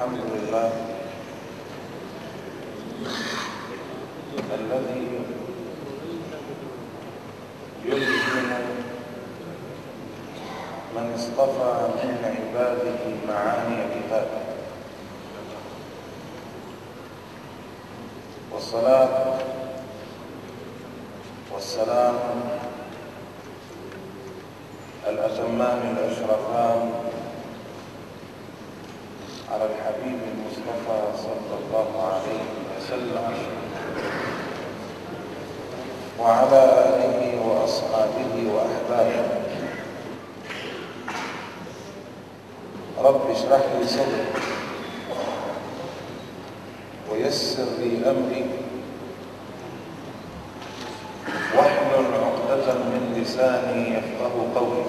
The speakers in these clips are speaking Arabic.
الحمد لله الذي يلهم من اصطفى من عباده معاني كتابه، والصلاة والسلام الأتمان الأشرفان على الحبيب المصطفى صلى الله عليه وسلم وعلى آله وأصحابه وأحبابه. رب اشرح لي صدري ويسر لي أمري واحلل عقدة من لساني يفقه قولي.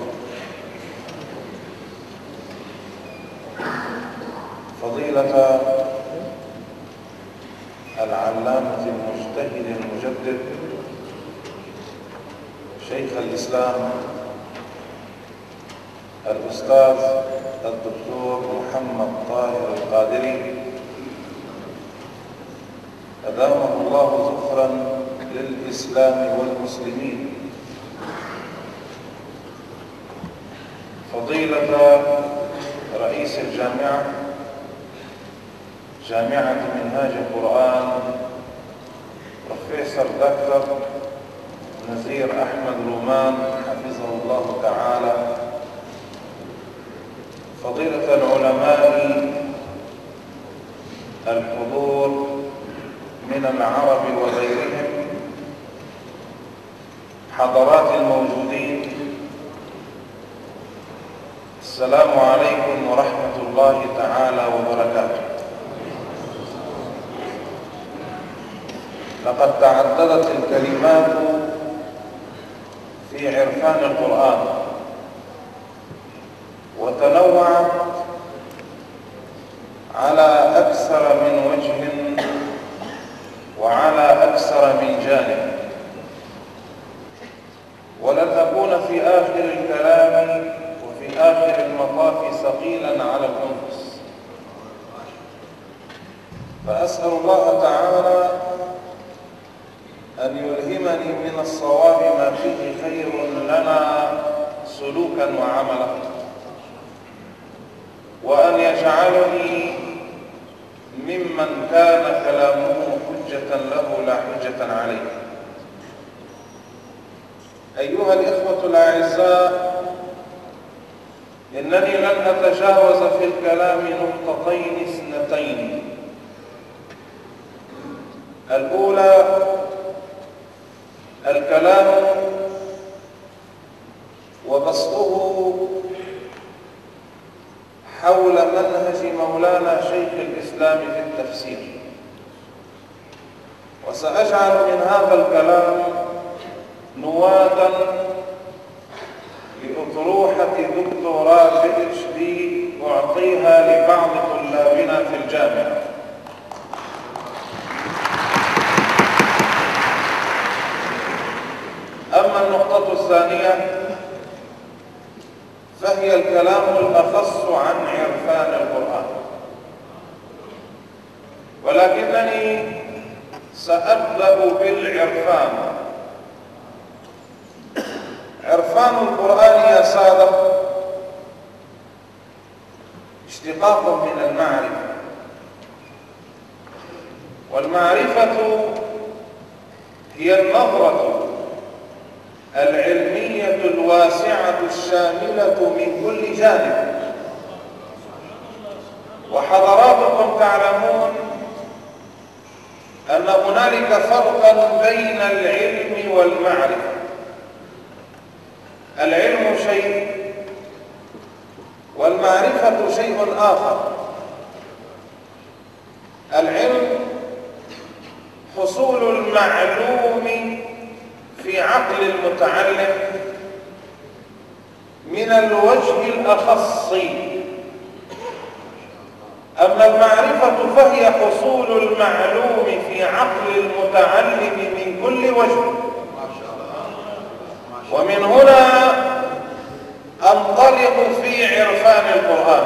فضيلة العلامة المجتهد المجدد شيخ الإسلام الأستاذ الدكتور محمد طاهر القادري أدامه الله ذخرا للإسلام والمسلمين. فضيلة رئيس الجامعة، جامعة منهاج القرآن، بروفيسور دكتور نزير أحمد رومان حفظه الله تعالى. فضيلة العلماء الحضور من العرب وغيرهم، حضرات الموجودين، السلام عليكم ورحمة الله تعالى وبركاته. لقد تعددت الكلمات في عرفان القرآن وتنوعت على أكثر من وجه وعلى أكثر من جانب، ولن أكون في آخر الكلام وفي آخر المطاف ثقيلا على الأنفس، فأسأل الله تعالى أن يلهمني من الصواب ما فيه خير لنا سلوكا وعملا، وأن يجعلني ممن كان كلامه حجة له لا حجة عليه. أيها الإخوة الأعزاء، إنني لن أتجاوز في الكلام نقطتين اثنتين. الأولى الكلام وبسطه حول منهج مولانا شيخ الإسلام في التفسير، وسأجعل من هذا الكلام نواة لأطروحة دكتوراه PhD أعطيها لبعض طلابنا في الجامعة. أما النقطة الثانية فهي الكلام الأخص عن عرفان القرآن، ولكنني سأبدأ بالعرفان. عرفان القرآن يا سادة اشتقاق من المعرفة، والمعرفة هي النظرة العلمية الواسعة الشاملة من كل جانب. وحضراتكم تعلمون أن هنالك فرقا بين العلم والمعرفة. العلم شيء والمعرفة شيء آخر. العلم حصول المعلوم في عقل المتعلم من الوجه الأخص، أما المعرفة فهي حصول المعلوم في عقل المتعلم من كل وجه. ومن هنا أنطلق في عرفان القرآن،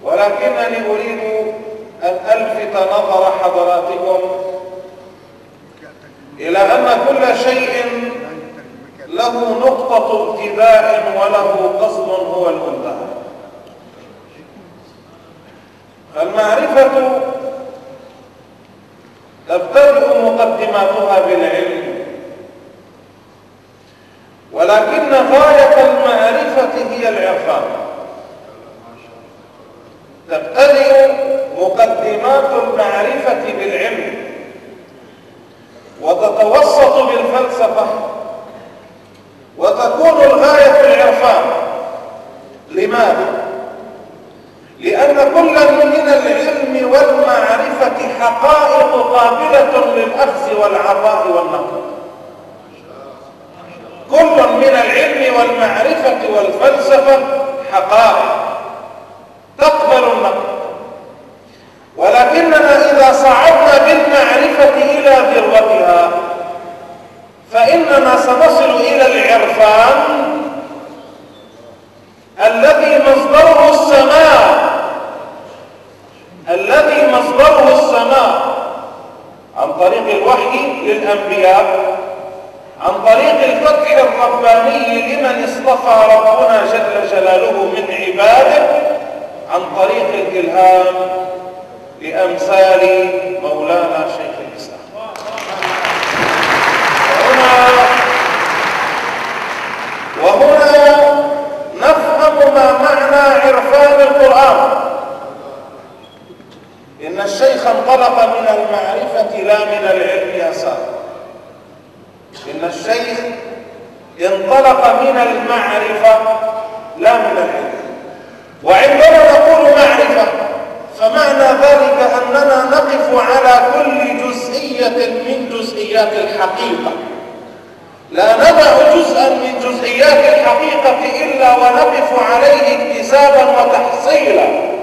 ولا ولكنني أريد أن ألفت نظر حضراتكم إلى أن كل شيء له نقطة ابتداء وله قصد هو المنتهى. المعرفة تبتدئ مقدماتها بالعلم، ولكن غاية المعرفة هي العرفان. تبتدئ مقدمات المعرفة بالعلم وتتوسط بالفلسفة وتكون الغاية في العرفان. لماذا؟ لأن كل من العلم والمعرفة حقائق قابلة للأخذ والعطاء والنقل. كل من العلم والمعرفة والفلسفة حقائق تقبل النقل، ولكننا إذا صعدنا بالمعرفة إلى ذروتها فإننا سنصل إلى العرفان الذي مصدره السماء، الذي مصدره السماء عن طريق الوحي للأنبياء، عن طريق الفتح الرباني لمن اصطفى ربنا جل جلاله من عباده، عن طريق الإلهام لأمثال مولانا شيخ الإسلام. وهنا نفهم ما معنى عرفان القرآن. إن الشيخ انطلق من المعرفة لا من العلم يا سادة. إن الشيخ انطلق من المعرفة لا من العلم. وعندما نقول معرفة فمعنى ذلك أننا نقف على كل جزئية من جزئيات الحقيقة، لا ندع جزءا من جزئيات الحقيقة إلا ونقف عليه اكتسابا وتحصيلا.